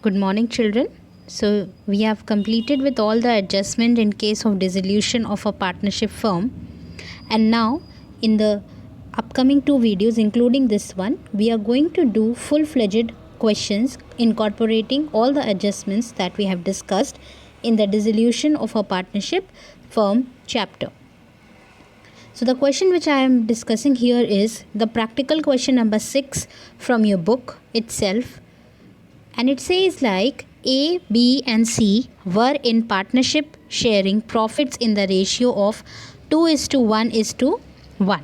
Good morning, children. So, we have completed with all the adjustment in case of dissolution of a partnership firm. And now, in the upcoming two videos, including this one, we are going to do full-fledged questions incorporating all the adjustments that we have discussed in the dissolution of a partnership firm chapter. So, the question which I am discussing here is the practical question number 6 from your book itself. And it says like A, B and C were in partnership sharing profits in the ratio of 2:1:1.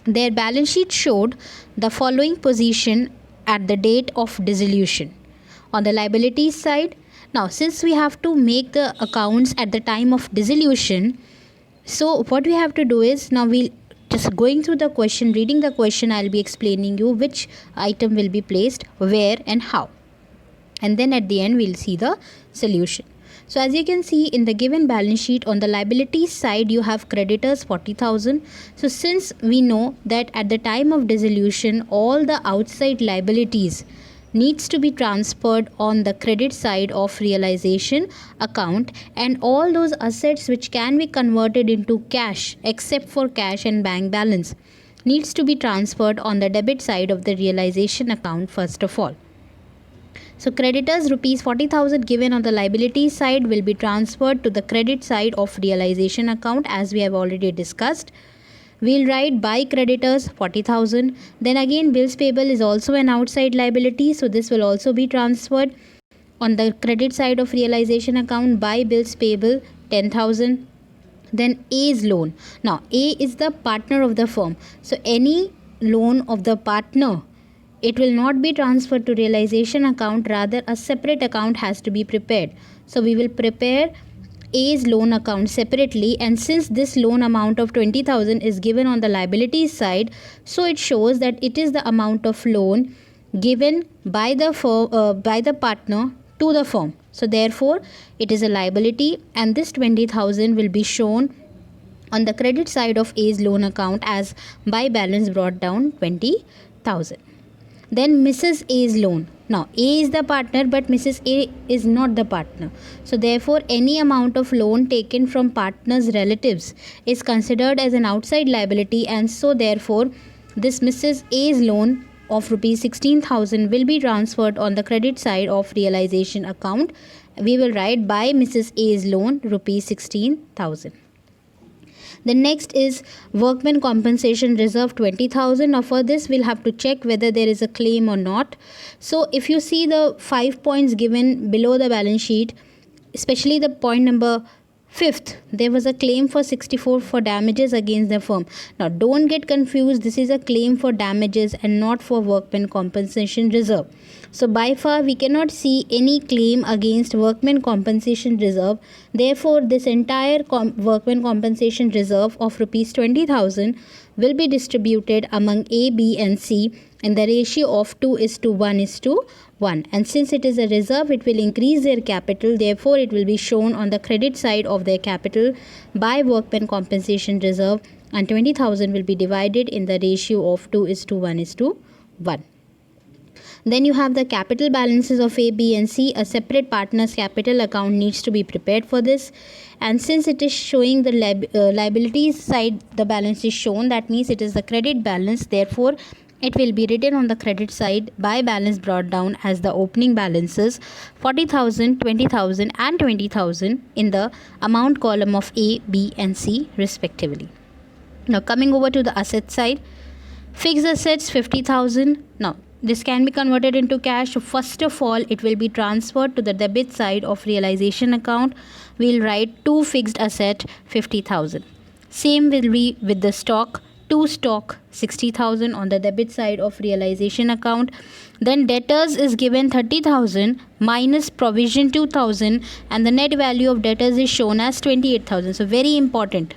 Their balance sheet showed the following position at the date of dissolution. On the liabilities side, now since we have to make the accounts at the time of dissolution, so what we have to do is, now we'll just going through the question, reading the question, I'll be explaining you which item will be placed where and how. And then at the end we'll see the solution. So as you can see in the given balance sheet, on the liabilities side you have creditors 40,000. So since we know that at the time of dissolution all the outside liabilities needs to be transferred on the credit side of realization account, and all those assets which can be converted into cash except for cash and bank balance needs to be transferred on the debit side of the realization account first of all. So creditors rupees 40,000 given on the liability side will be transferred to the credit side of realization account as we have already discussed. We'll write by creditors 40,000. Then again bills payable is also an outside liability, so this will also be transferred on the credit side of realization account by bills payable 10,000. Then A's loan. Now A is the partner of the firm. So any loan of the partner, it will not be transferred to realization account, rather a separate account has to be prepared. So we will prepare A's loan account separately, and since this loan amount of 20,000 is given on the liabilities side, so it shows that it is the amount of loan given by the partner to the firm. So therefore it is a liability, and this 20,000 will be shown on the credit side of A's loan account as by balance brought down 20,000. Then Mrs. A's loan. Now A is the partner but Mrs. A is not the partner. So therefore any amount of loan taken from partner's relatives is considered as an outside liability, and so therefore this Mrs. A's loan of rupees 16,000 will be transferred on the credit side of realization account. We will write by Mrs. A's loan rupees 16,000. The next is workman compensation reserve 20,000. Now for this we'll have to check whether there is a claim or not. So if you see the 5 points given below the balance sheet, especially the point number 5th, there was a claim for 64 for damages against the firm. Now don't get confused, this is a claim for damages and not for workman compensation reserve. So by far we cannot see any claim against workman compensation reserve. Therefore this entire workman compensation reserve of rupees 20,000 will be distributed among A, B and C in the ratio of 2:1:1. And since it is a reserve, it will increase their capital. Therefore it will be shown on the credit side of their capital by workman compensation reserve, and 20,000 will be divided in the ratio of 2:1:1. Then you have the capital balances of A, B and C. A separate partner's capital account needs to be prepared for this. And since it is showing the liabilities side, the balance is shown, that means it is the credit balance. Therefore, it will be written on the credit side by balance brought down as the opening balances 40,000, 20,000 and 20,000 in the amount column of A, B and C respectively. Now coming over to the asset side, fixed assets 50,000. Now this can be converted into cash. First of all, it will be transferred to the debit side of realization account. We'll write to fixed asset 50,000. Same will be with the stock. To stock 60,000 on the debit side of realization account. Then debtors is given 30,000 minus provision 2,000, and the net value of debtors is shown as 28,000. So very important.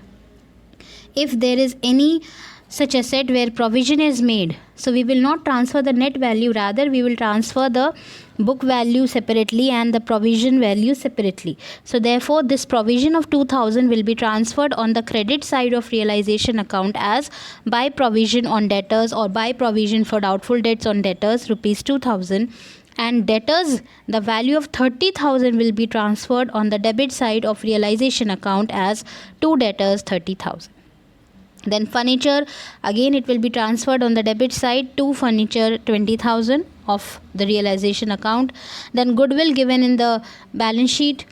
If there is any such asset where provision is made, so we will not transfer the net value, rather we will transfer the book value separately and the provision value separately. So therefore this provision of 2,000 will be transferred on the credit side of realization account as by provision on debtors or by provision for doubtful debts on debtors rupees 2,000, and debtors, the value of 30,000 will be transferred on the debit side of realization account as to debtors 30,000. Then furniture, again it will be transferred on the debit side to furniture 20,000 of the realization account. Then goodwill given in the balance sheet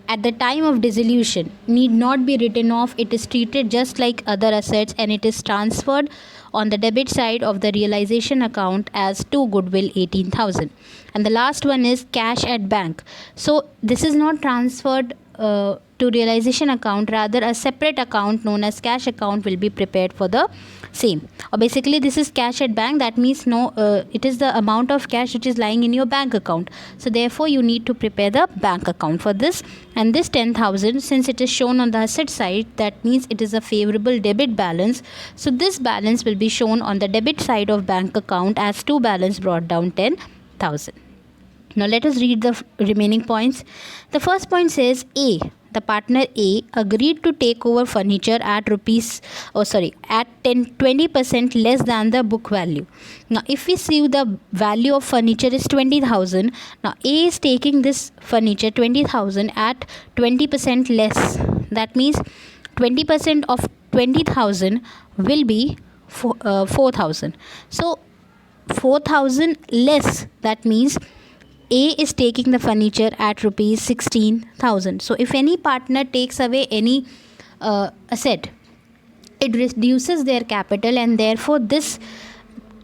at the time of dissolution need not be written off. It is treated just like other assets and it is transferred on the debit side of the realization account as to goodwill 18,000. And the last one is cash at bank. So this is not transferred to realization account, rather a separate account known as cash account will be prepared for the same. Or basically this is cash at bank, that means it is the amount of cash which is lying in your bank account. So therefore you need to prepare the bank account for this. And this 10,000, since it is shown on the asset side, that means it is a favorable debit balance. So this balance will be shown on the debit side of bank account as to balance brought down 10,000. Now let us read the remaining points. The first point says A, the partner A agreed to take over furniture at 20% less than the book value. Now if we see the value of furniture is 20,000, now A is taking this furniture 20,000 at 20% less. That means 20% of 20,000 will be 4,000. So 4,000 less, that means A is taking the furniture at rupees 16,000. So if any partner takes away any asset, it reduces their capital, and therefore this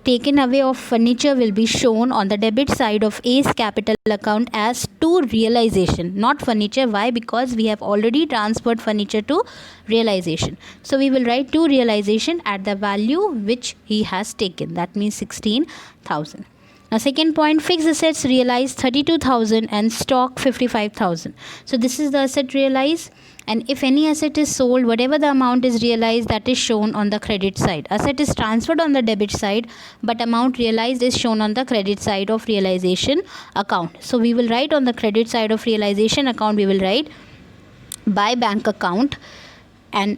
taken away of furniture will be shown on the debit side of A's capital account as to realization, not furniture. Why? Because we have already transferred furniture to realization. So we will write to realization at the value which he has taken, that means 16,000. Now second point, fixed assets realized 32,000 and stock 55,000. So this is the asset realized, and if any asset is sold, whatever the amount is realized, that is shown on the credit side. Asset is transferred on the debit side, but amount realized is shown on the credit side of realization account. So we will write on the credit side of realization account, we will write by bank account, and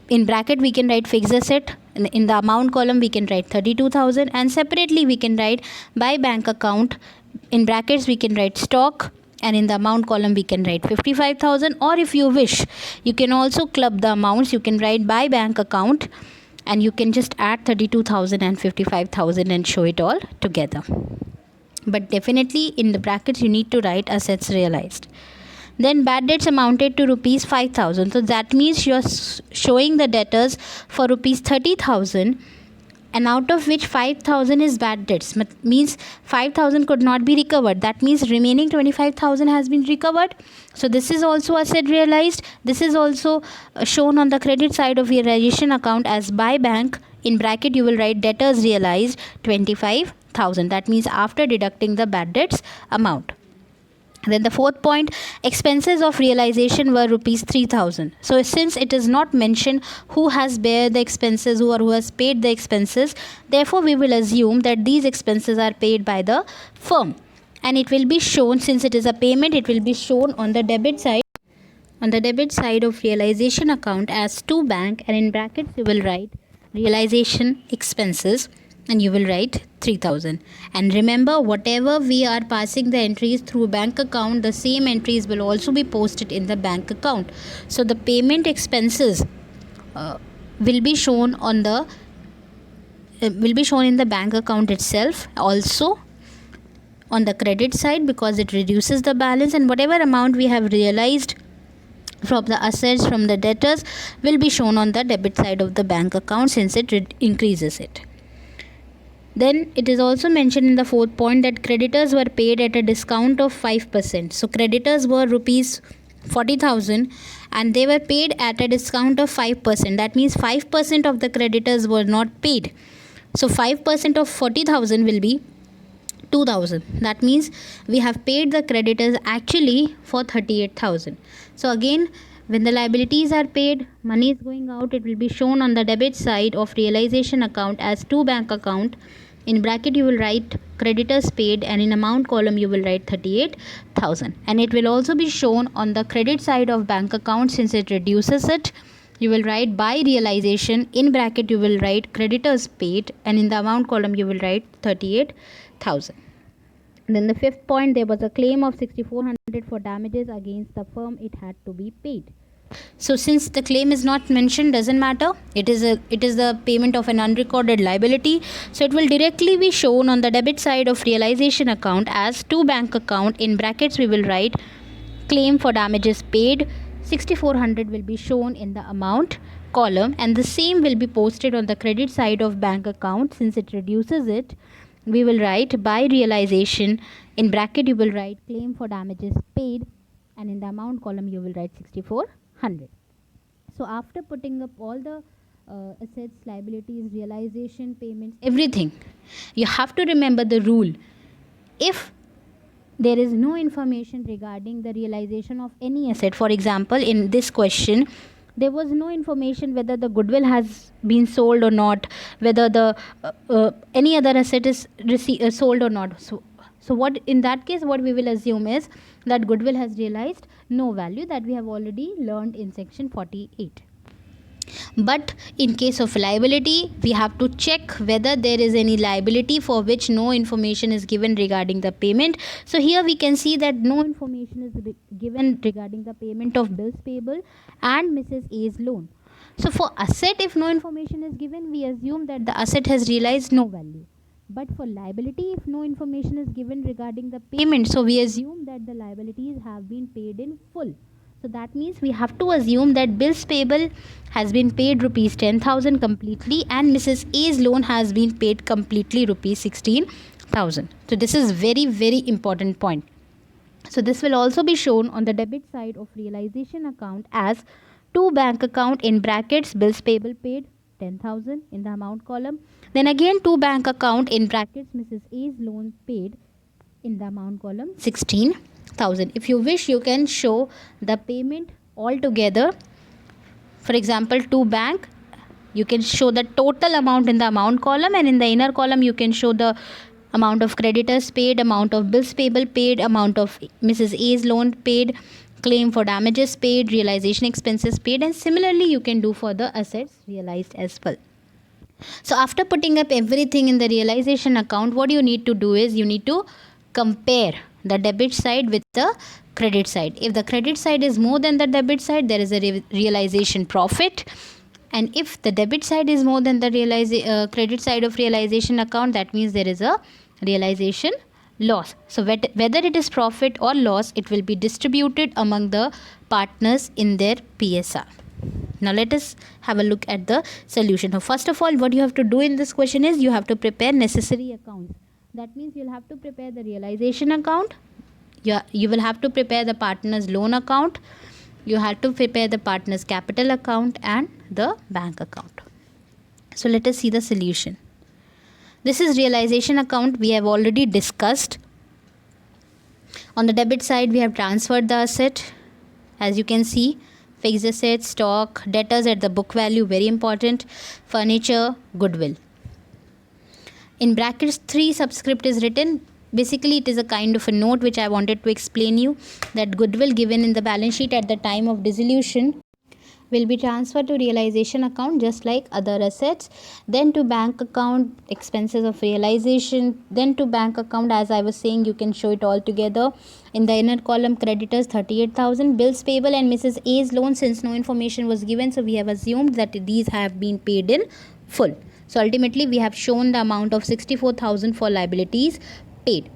in bracket we can write fixed asset. In the amount column we can write 32,000, and separately we can write by bank account. In brackets we can write stock, and in the amount column we can write 55,000. Or if you wish, you can also club the amounts. You can write by bank account, and you can just add 32,000 and 55,000 and show it all together. But definitely in the brackets you need to write assets realized. Then bad debts amounted to rupees 5,000. So that means you are showing the debtors for rupees 30,000, and out of which 5,000 is bad debts. Means 5,000 could not be recovered. That means remaining 25,000 has been recovered. So this is also asset realized. This is also shown on the credit side of realization account as by bank. In bracket you will write debtors realized 25,000. That means after deducting the bad debts amount. Then the fourth point, expenses of realization were rupees 3,000. So since it is not mentioned who has bear the expenses or who has paid the expenses, therefore we will assume that these expenses are paid by the firm, and it will be shown, since it is a payment, it will be shown on the debit side of realization account as to bank, and in brackets you will write realization expenses, and you will write 3,000. And remember, whatever we are passing the entries through bank account, the same entries will also be posted in the bank account. So the payment expenses will be shown in the bank account itself, also on the credit side, because it reduces the balance, and whatever amount we have realized from the assets from the debtors will be shown on the debit side of the bank account, since it increases it. Then it is also mentioned in the fourth point that creditors were paid at a discount of 5%. So creditors were rupees 40,000 and they were paid at a discount of 5%. That means 5% of the creditors were not paid. So 5% of 40,000 will be 2,000. That means we have paid the creditors actually for 38,000. So again, when the liabilities are paid, money is going out, it will be shown on the debit side of realization account as to bank account. In bracket you will write creditors paid, and in amount column you will write 38,000. And it will also be shown on the credit side of bank account, since it reduces it. You will write by realization. In bracket you will write creditors paid, and in the amount column you will write 38,000. Then the fifth point, there was a claim of 6400 for damages against the firm. It had to be paid. So since the claim is not mentioned, doesn't matter. It is the payment of an unrecorded liability. So it will directly be shown on the debit side of realization account as to bank account. In brackets we will write claim for damages paid. 6400 will be shown in the amount column, and the same will be posted on the credit side of bank account. Since it reduces it, we will write by realization. In bracket you will write claim for damages paid, and in the amount column you will write 6400. So after putting up all the assets, liabilities, realization, payments, everything, you have to remember the rule. If there is no information regarding the realization of any asset, for example in this question there was no information whether the goodwill has been sold or not, whether the any other asset is sold or not. So what in that case what we will assume is that goodwill has realized no value, that we have already learned in section 48. But in case of liability, we have to check whether there is any liability for which no information is given regarding the payment. So here we can see that no information is given regarding the payment of bills payable and Mrs. A's loan. So for asset, if no information is given, we assume that the asset has realized no value. But for liability, if no information is given regarding the payment, so we assume that the liabilities have been paid in full. So that means we have to assume that bills payable has been paid rupees 10,000 completely, and Mrs. A's loan has been paid completely rupees 16,000. So this is very, very important point. So this will also be shown on the debit side of realization account as to bank account in brackets bills payable paid 10,000 in the amount column. Then again to bank account in brackets Mrs. A's loan paid in the amount column 16,000. If you wish, you can show the payment all together. For example, to bank, you can show the total amount in the amount column, and in the inner column you can show the amount of creditors paid, amount of bills payable paid, amount of Mrs. A's loan paid, claim for damages paid, realization expenses paid, and similarly you can do for the assets realized as well. So after putting up everything in the realization account, what you need to do is you need to compare the debit side with the credit side. If the credit side is more than the debit side, there is a realization profit, and if the debit side is more than the credit side of realization account, that means there is a realization loss. So whether it is profit or loss, it will be distributed among the partners in their PSR. Now let us have a look at the solution. So first of all, what you have to do in this question is you have to prepare necessary accounts. That means you'll have to prepare the realization account. You will have to prepare the partner's loan account. You have to prepare the partner's capital account and the bank account. So let us see the solution. This is realization account we have already discussed. On the debit side, we have transferred the asset. As you can see, fixed assets, stock, debtors at the book value, very important, furniture, goodwill. In brackets, 3 subscript is written. Basically, it is a kind of a note which I wanted to explain you, that goodwill given in the balance sheet at the time of dissolution will be transferred to realization account just like other assets, then to bank account expenses of realization, then to bank account, as I was saying, you can show it all together. In the inner column, creditors 38,000, bills payable and Mrs. A's loan, since no information was given, so we have assumed that these have been paid in full. So ultimately we have shown the amount of 64,000 for liabilities paid,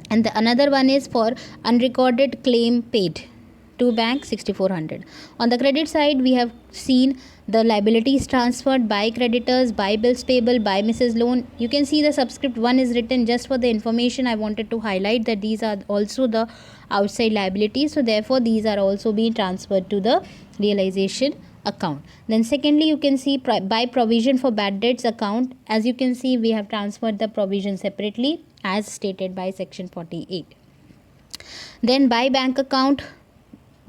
and the another one is for unrecorded claim paid to bank 6400. On the credit side, we have seen the liabilities transferred by creditors, by bills payable, by Mrs. loan. You can see the subscript 1 is written just for the information. I wanted to highlight that these are also the outside liabilities, so therefore these are also being transferred to the realization account. Then secondly, you can see by provision for bad debts account. As you can see, we have transferred the provision separately as stated by section 48. Then by bank account,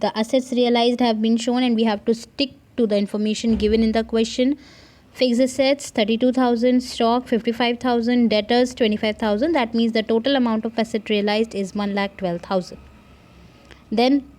the assets realized have been shown, and we have to stick to the information given in the question. Fixed assets 32,000, stock 55,000, debtors 25,000. That means the total amount of asset realized is 1,12,000. Then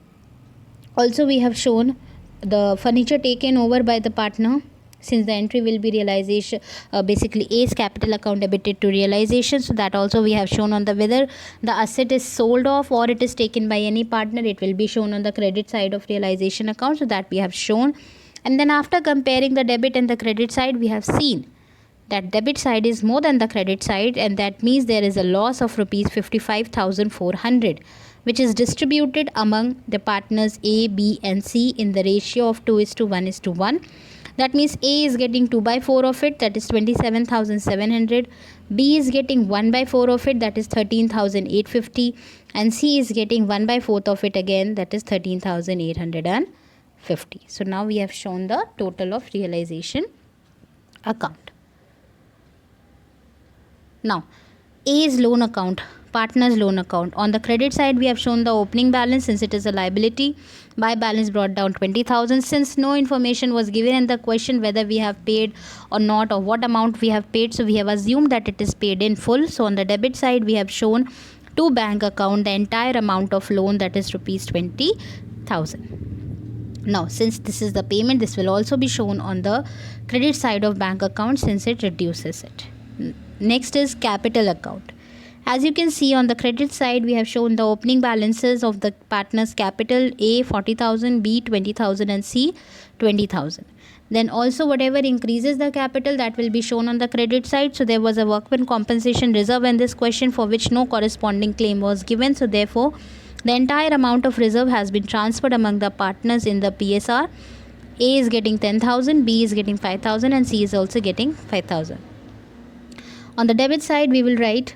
also we have shown the furniture taken over by the partner since the entry will be realization, basically A's capital account debited to realization. So that also we have shown on the whether the asset is sold off or it is taken by any partner, it will be shown on the credit side of realization account. So that we have shown. And then after comparing the debit and the credit side, we have seen that debit side is more than the credit side, and that means there is a loss of rupees 55,400, which is distributed among the partners A, B and C in the ratio of 2:1:1. That means A is getting 2/4 of it, that is 27,700. B is getting 1/4 of it, that is 13,850. And C is getting 1/4 of it again, that is 13,850. So now we have shown the total of realization account. Now, A is loan account, partner's loan account. On the credit side, we have shown the opening balance since it is a liability. Buy balance brought down 20,000 since no information was given in the question whether we have paid or not or what amount we have paid. So we have assumed that it is paid in full. So on the debit side, we have shown to bank account the entire amount of loan, that is rupees 20,000. Now, since this is the payment, this will also be shown on the credit side of bank account since it reduces it. Next is capital account. As you can see on the credit side, we have shown the opening balances of the partner's capital: A 40,000, B 20,000 and C 20,000. Then also whatever increases the capital, that will be shown on the credit side. So there was a workman compensation reserve in this question for which no corresponding claim was given. So therefore, the entire amount of reserve has been transferred among the partners in the PSR. A is getting 10,000, B is getting 5,000 and C is also getting 5,000. On the debit side, we will write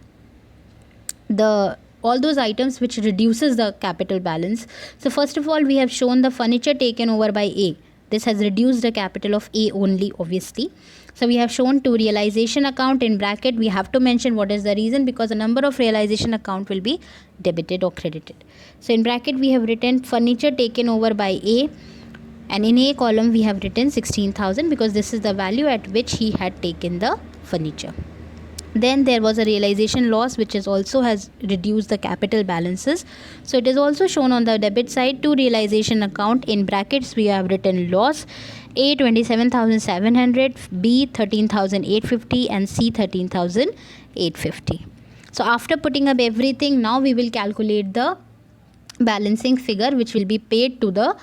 all those items which reduces the capital balance. So first of all, we have shown the furniture taken over by A. This has reduced the capital of A only, obviously. So we have shown to realization account in bracket. We have to mention what is the reason, because a number of realization account will be debited or credited. So in bracket, we have written furniture taken over by A. And in A column, we have written 16,000 because this is the value at which he had taken the furniture. Then there was a realization loss which is also has reduced the capital balances. So it is also shown on the debit side to realization account. In brackets, we have written loss: A 27,700, B 13,850 and C 13,850. So after putting up everything, now we will calculate the balancing figure which will be paid to the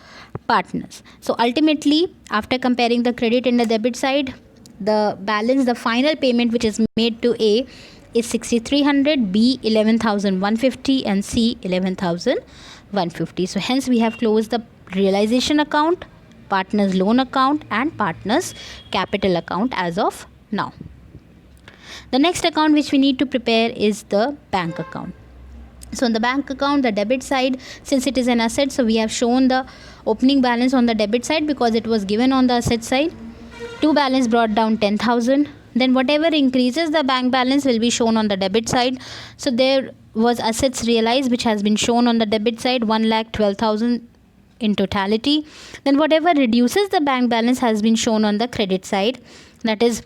partners. So ultimately, after comparing the credit and the debit side, the balance, the final payment which is made to A is 6,300, B 11,150 and C 11,150. So hence we have closed the realization account, partners loan account and partners capital account as of now. The next account which we need to prepare is the bank account. So on the bank account, the debit side, since it is an asset, so we have shown the opening balance on the debit side because it was given on the asset side. To balance brought down 10,000. Then whatever increases the bank balance will be shown on the debit side. So there was assets realized which has been shown on the debit side, 1,12,000 in totality. Then whatever reduces the bank balance has been shown on the credit side, that is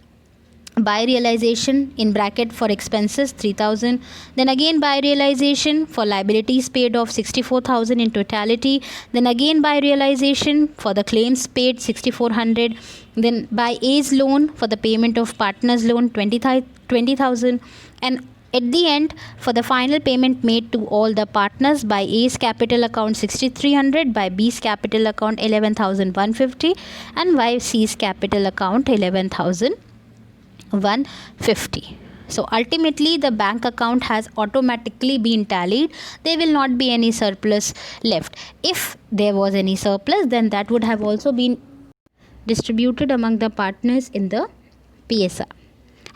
by realization in bracket for expenses 3,000. Then again by realization for liabilities paid off 64,000 in totality. Then again by realization for the claims paid 6,400. Then by A's loan for the payment of partner's loan 20,000. And at the end, for the final payment made to all the partners, by A's capital account 6,300, by B's capital account 11,150 and by C's capital account 11,150. So ultimately the bank account has automatically been tallied. There will not be any surplus left. If there was any surplus, then that would have also been distributed among the partners in the PSR.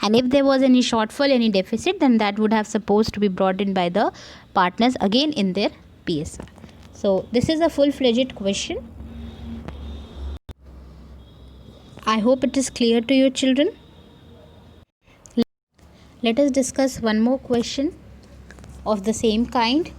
And if there was any shortfall, any deficit, then that would have supposed to be brought in by the partners again in their PSR. So this is a full-fledged question. I hope it is clear to you, children. Let us discuss one more question of the same kind.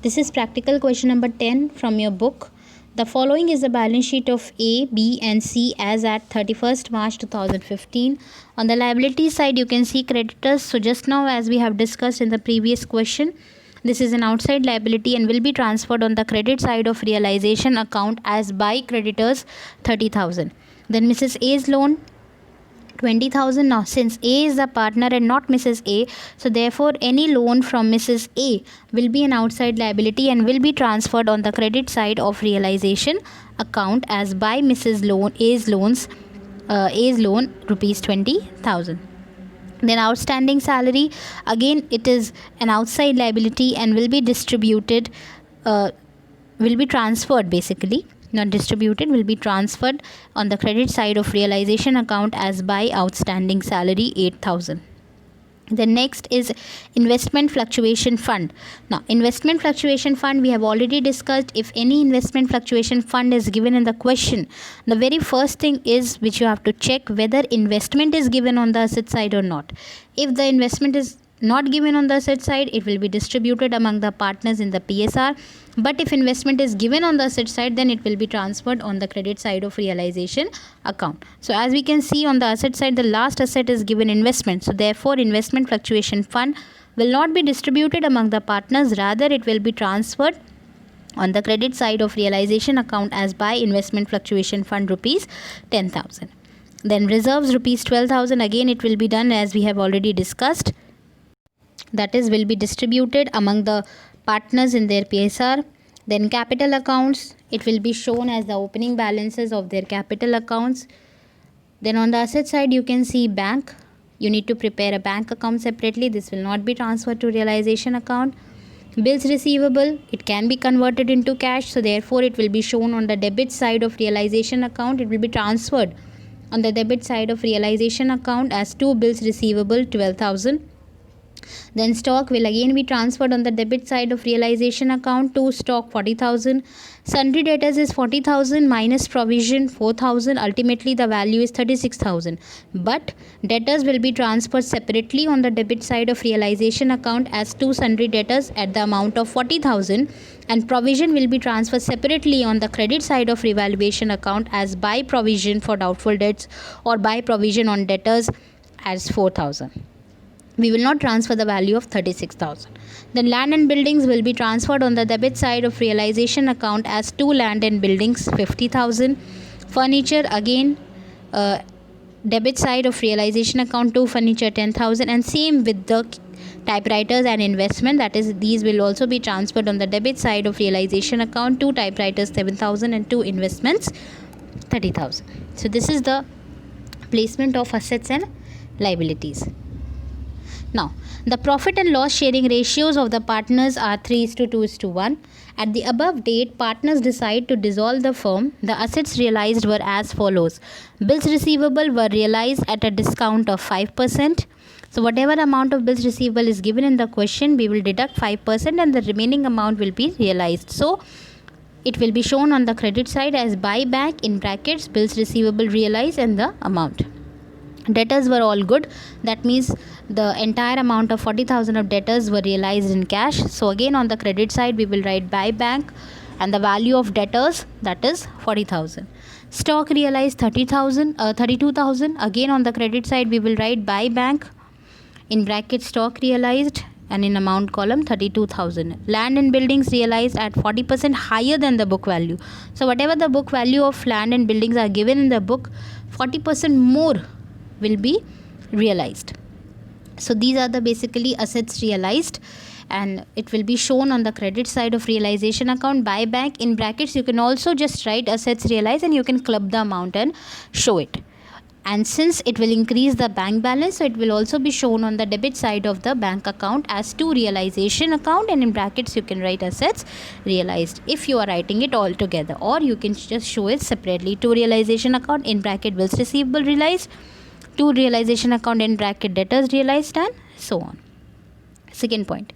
This is practical question number 10 from your book. The following is the balance sheet of A, B and C as at 31st March 2015. On the liability side, you can see creditors. So just now, as we have discussed in the previous question, this is an outside liability and will be transferred on the credit side of realization account as by creditors 30,000. Then Mrs. A's loan 20,000. Now since A is the partner and not Mrs. A, so therefore any loan from Mrs. A will be an outside liability and will be transferred on the credit side of realization account as by Mrs. A's loan rupees 20,000. Then outstanding salary, again it is an outside liability and will be distributed, will be transferred basically, not distributed, will be transferred on the credit side of realization account as by outstanding salary 8,000. The next is investment fluctuation fund. Now investment fluctuation fund we have already discussed. If any investment fluctuation fund is given in the question, the very first thing is which you have to check whether investment is given on the asset side or not. If the investment is not given on the asset side, it will be distributed among the partners in the PSR. But if investment is given on the asset side, then it will be transferred on the credit side of realization account. So as we can see on the asset side, the last asset is given investment. So therefore investment fluctuation fund will not be distributed among the partners, rather it will be transferred on the credit side of realization account as by investment fluctuation fund rupees 10,000. Then reserves rupees 12,000, again it will be done as we have already discussed. That is, will be distributed among the partners in their PSR. Then capital accounts, it will be shown as the opening balances of their capital accounts. Then on the asset side you can see bank. You need to prepare a bank account separately. This will not be transferred to realization account. Bills receivable, it can be converted into cash, so therefore it will be shown on the debit side of realization account. It will be transferred on the debit side of realization account as 2 bills receivable 12,000. Then stock will again be transferred on the debit side of realization account to stock 40,000. Sundry debtors is 40,000 minus provision 4,000. Ultimately the value is 36,000. But debtors will be transferred separately on the debit side of realization account as 2 sundry debtors at the amount of 40,000, and provision will be transferred separately on the credit side of revaluation account as by provision for doubtful debts or by provision on debtors as 4,000. We will not transfer the value of 36,000. Then land and buildings will be transferred on the debit side of realization account as 2 land and buildings 50,000. Furniture again debit side of realization account 2 furniture 10,000, and same with the typewriters and investment, that is these will also be transferred on the debit side of realization account 2 typewriters 7,000 and 2 investments 30,000. So this is the placement of assets and liabilities. Now, the profit and loss sharing ratios of the partners are 3:2:1. At the above date, partners decide to dissolve the firm. The assets realized were as follows. Bills receivable were realized at a discount of 5%. So, whatever amount of bills receivable is given in the question, we will deduct 5% and the remaining amount will be realized. So, it will be shown on the credit side as buyback in brackets bills receivable realized and the amount. Debtors were all good. That means the entire amount of 40,000 of debtors were realized in cash. So again on the credit side we will write by bank and the value of debtors, that is 40,000. Stock realized 32,000. Again on the credit side we will write by bank in bracket stock realized and in amount column 32,000. Land and buildings realized at 40% higher than the book value. So whatever the book value of land and buildings are given in the book, 40% more will be realized. So these are the basically assets realized, and it will be shown on the credit side of realization account by bank in brackets. You can also just write assets realized and you can club the amount and show it. And since it will increase the bank balance, so it will also be shown on the debit side of the bank account as to realization account, and in brackets you can write assets realized if you are writing it all together, or you can just show it separately. To realization account in bracket bills receivable realized, to realization account in bracket debtors realized, and so on. Second point,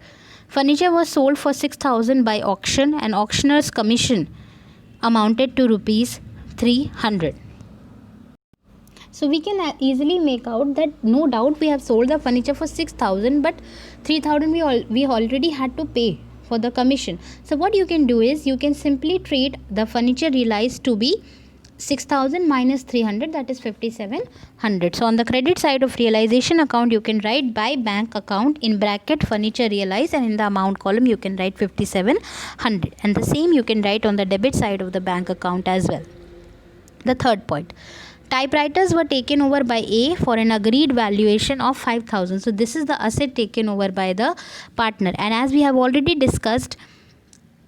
furniture was sold for 6,000 by auction and auctioneer's commission amounted to rupees 300. So we can easily make out that no doubt we have sold the furniture for 6,000, but 3,000 we already had to pay for the commission. So what you can do is you can simply treat the furniture realized to be 6,000 minus 300, that is 5,700. So on the credit side of realization account you can write by bank account in bracket furniture realized, and in the amount column you can write 5,700, and the same you can write on the debit side of the bank account as well. The third point, Typewriters were taken over by A for an agreed valuation of 5,000. So this is the asset taken over by the partner. And as we have already discussed,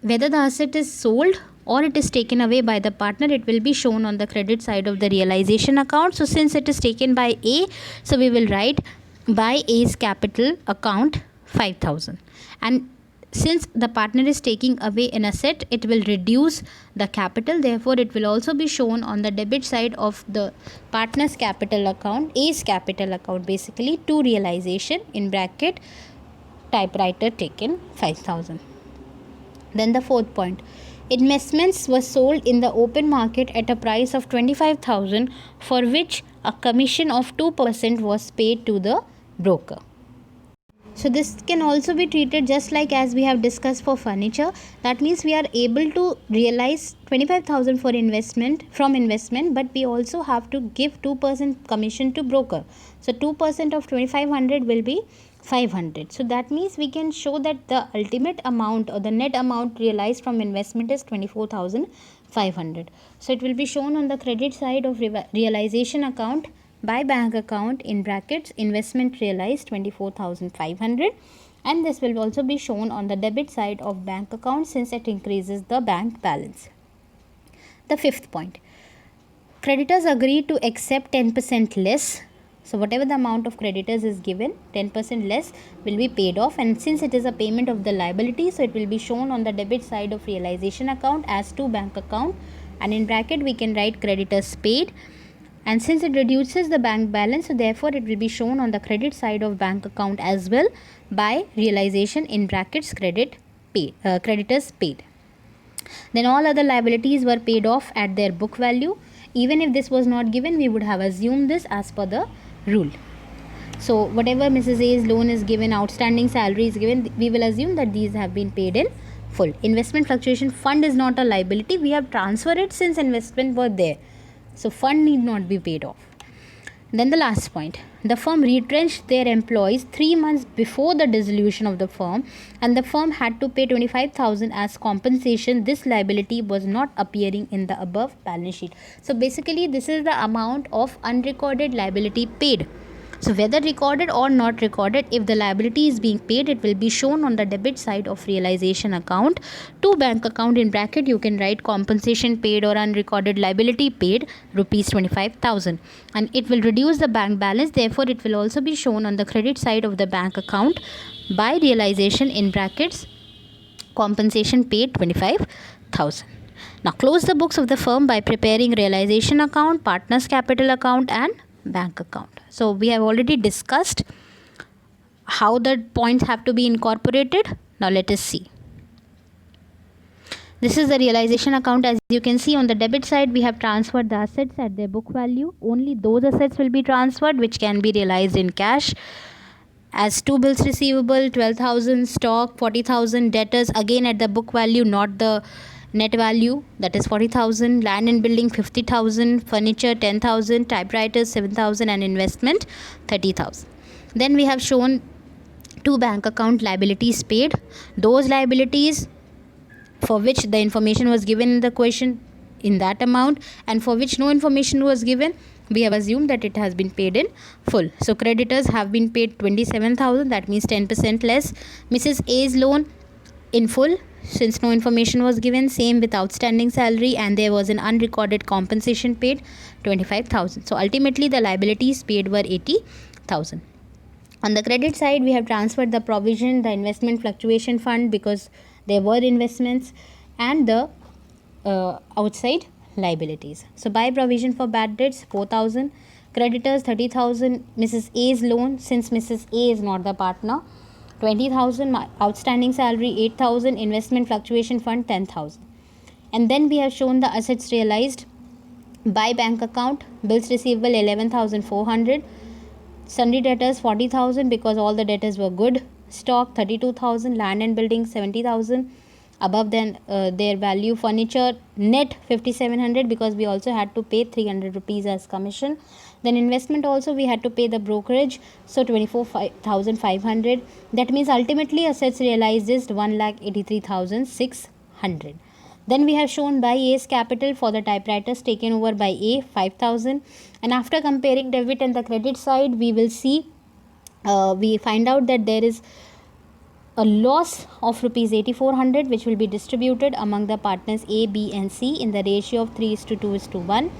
whether the asset is sold or it is taken away by the partner, it will be shown on the credit side of the realization account. So since it is taken by A, so we will write by A's capital account 5,000. And since the partner is taking away an asset, it will reduce the capital. Therefore, it will also be shown on the debit side of the partner's capital account, A's capital account basically, to realization in bracket typewriter taken 5,000. Then the fourth point, investments were sold in the open market at a price of 25,000, for which a commission of 2% was paid to the broker. So this can also be treated just like as we have discussed for furniture. That means we are able to realize 25,000 for investment, but we also have to give 2% commission to broker. So 2% of 2,500 will be 500. So that means we can show that the ultimate amount or the net amount realized from investment is 24,500. So it will be shown on the credit side of realization account by bank account in brackets investment realized 24,500, and this will also be shown on the debit side of bank account since it increases the bank balance. The fifth point, creditors agree to accept 10% less. So whatever the amount of creditors is given, 10% less will be paid off, and since it is a payment of the liability, so it will be shown on the debit side of realization account as to bank account, and in bracket we can write creditors paid. And since it reduces the bank balance, so therefore it will be shown on the credit side of bank account as well by realization in brackets creditors paid. Then all other liabilities were paid off at their book value. Even if this was not given, we would have assumed this as per the rule. So whatever Mrs. A's loan is given, outstanding salary is given, we will assume that these have been paid in full. Investment fluctuation fund is not a liability. We have transferred it since investment were there. So fund need not be paid off. Then the last point, the firm retrenched their employees 3 months before the dissolution of the firm, and the firm had to pay 25,000 as compensation. This liability was not appearing in the above balance sheet. So basically this is the amount of unrecorded liability paid. So whether recorded or not recorded, if the liability is being paid, it will be shown on the debit side of realization account to bank account. In bracket you can write compensation paid or unrecorded liability paid rupees 25,000, and it will reduce the bank balance. Therefore it will also be shown on the credit side of the bank account by realization in brackets compensation paid 25,000. Now close the books of the firm by preparing realization account, partners capital account and bank account. So we have already discussed how the points have to be incorporated. Now let us see. This is the realization account. As you can see, on the debit side we have transferred the assets at their book value. Only those assets will be transferred which can be realized in cash, as 2 bills receivable 12,000, stock 40,000, debtors again at the book value, not the net value, that is 40,000, land and building 50,000, furniture 10,000, typewriters 7,000 and investment 30,000. Then we have shown 2 bank account liabilities paid. Those liabilities for which the information was given in the question in that amount, and for which no information was given, we have assumed that it has been paid in full. So creditors have been paid 27,000, that means 10% less. Mrs. A's loan in full since no information was given. Same with outstanding salary, and there was an unrecorded compensation paid 25,000. So ultimately the liabilities paid were 80,000. On the credit side we have transferred the provision, the investment fluctuation fund, because there were investments, and the outside liabilities. So by provision for bad debts 4,000, creditors 30,000, Mrs. A's loan since Mrs. A is not the partner 20,000, outstanding salary 8,000, investment fluctuation fund 10,000. And then we have shown the assets realized by bank account. Bills receivable 11,400, sundry debtors 40,000 because all the debtors were good, stock 32,000, land and building 70,000 above then their value, furniture net 5,700 because we also had to pay 300 rupees as commission. Then investment also we had to pay the brokerage, so 24,500. That means ultimately assets realized is 1,83,600. Then we have shown by A's capital for the typewriters taken over by A, 5,000. And after comparing debit and the credit side, we will see, we find out that there is a loss of rupees 8,400 which will be distributed among the partners A, B and C in the ratio of 3:2:1.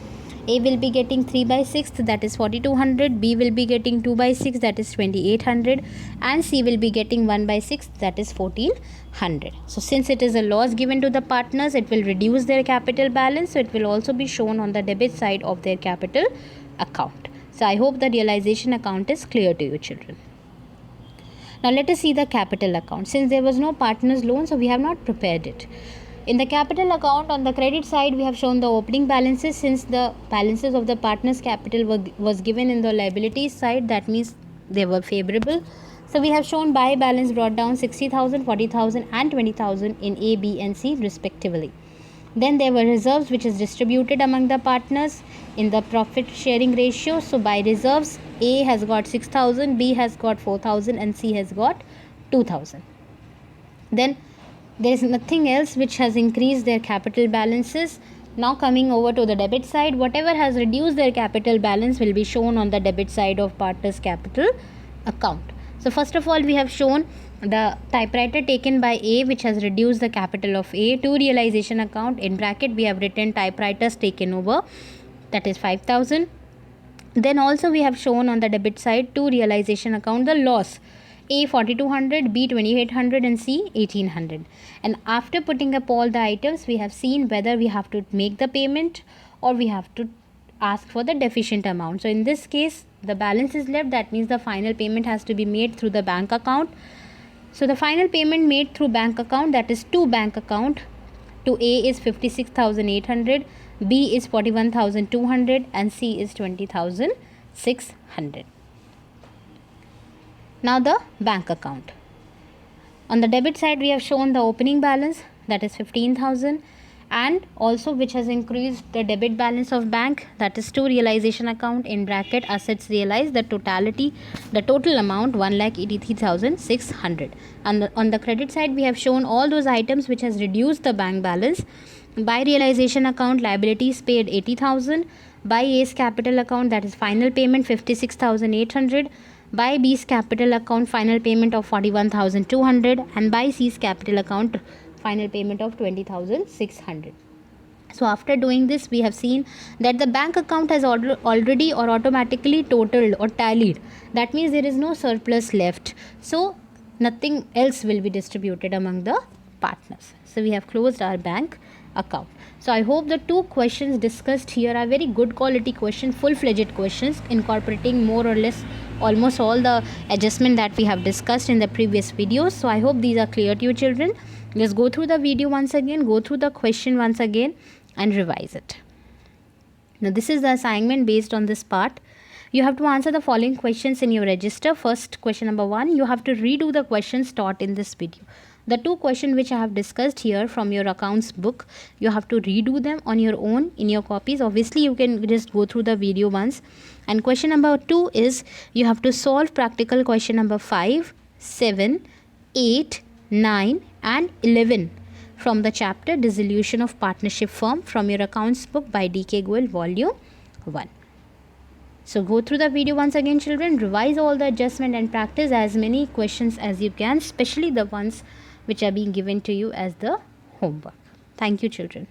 A will be getting 3 by 6, that is 4,200. B will be getting 2 by 6, that is 2,800. And C will be getting 1 by 6, that is 1,400. So since it is a loss given to the partners, it will reduce their capital balance. So it will also be shown on the debit side of their capital account. So I hope the realization account is clear to you, children. Now let us see the capital account. Since there was no partners loan, so we have not prepared it. In the capital account, on the credit side, we have shown the opening balances. Since the balances of the partners capital was given in the liabilities side, that means they were favorable. So we have shown buy balance brought down 60,000, 40,000 and 20,000 in A, B and C respectively. Then there were reserves which is distributed among the partners in the profit sharing ratio. So by reserves, A has got 6,000, B has got 4,000 and C has got 2,000. Then there is nothing else which has increased their capital balances. Now coming over to the debit side, whatever has reduced their capital balance will be shown on the debit side of partners capital account. So first of all, we have shown the typewriter taken by A which has reduced the capital of A. To realization account, in bracket we have written typewriters taken over, that is 5,000. Then also we have shown on the debit side to realization account the loss. A 4,200, B 2,800 and C 1,800. And after putting up all the items, we have seen whether we have to make the payment or we have to ask for the deficient amount. So in this case, the balance is left, that means the final payment has to be made through the bank account. So the final payment made through bank account, that is to bank account, to A is 56,800, B is 41,200 and C is 20,600. Now the bank account. On the debit side, we have shown the opening balance, that is 15,000, and also which has increased the debit balance of bank, that is to realization account, in bracket assets realized, the total amount 1,83,600. And on the credit side, we have shown all those items which has reduced the bank balance. By realization account, liabilities paid 80,000. By A's capital account, that is final payment 56,800. By B's capital account, final payment of 41,200. And by C's capital account, final payment of 20,600. So after doing this, we have seen that the bank account has already or automatically totaled or tallied. That means there is no surplus left. So nothing else will be distributed among the partners. So we have closed our bank account. So I hope the two questions discussed here are very good quality questions, full-fledged questions, incorporating more or less almost all the adjustment that we have discussed in the previous videos. So I hope these are clear to you, children. Just go through the video once again, go through the question once again and revise it. Now this is the assignment based on this part. You have to answer the following questions in your register. First, question number 1, you have to redo the questions taught in this video. The two questions which I have discussed here from your accounts book, you have to redo them on your own in your copies. Obviously, you can just go through the video once. And question number 2 is you have to solve practical question number 5, 7, 8, 9 and 11 from the chapter Dissolution of Partnership Firm from your accounts book by D.K. Goel, volume 1. So go through the video once again, children. Revise all the adjustment and practice as many questions as you can, especially the ones which are being given to you as the homework. Thank you, children.